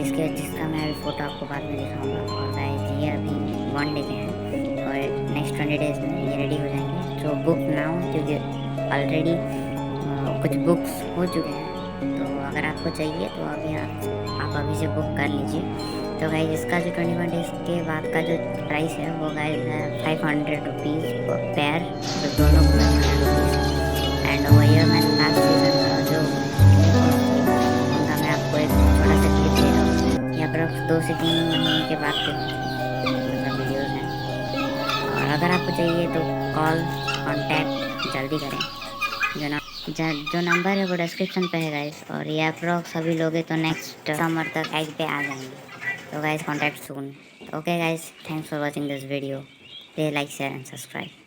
जिसका मैं अभी फ़ोटो आपको बाद में दिखाऊंगा। और गाइस ये अभी 1 डे के हैं और नेक्स्ट 20 डेज़ में ये रेडी हो जाएंगे। तो बुक नाउ, क्योंकि ऑलरेडी कुछ बुक्स हो चुके हैं। तो अगर आपको चाहिए तो अभी आप अभी से बुक कर लीजिए। तो गाइस इसका जो 21 डेज़ के बाद का जो प्राइस है वो गाइस है 500 रुपीज़ पेयर, तो दोनों को 500 रुपीज़। एंड वही मैं लास्ट सीज़न का जो उनका मैं आपको एक छोटा सा क्लिप दे रहा हूँ। यहाँ पर 2 से 3 महीने के बाद के मतलब वीडियोज़ हैं। और अगर आपको चाहिए तो कॉल कांटेक्ट जल्दी करें। जो नंबर है वो डिस्क्रिप्शन पे है गाइस। और ये अप्रॉक्स अभी लोगे तो नेक्स्ट समर तक एग पे आ जाएंगे। तो guys contact soon. Okay guys, thanks for watching this video. Please like share and subscribe.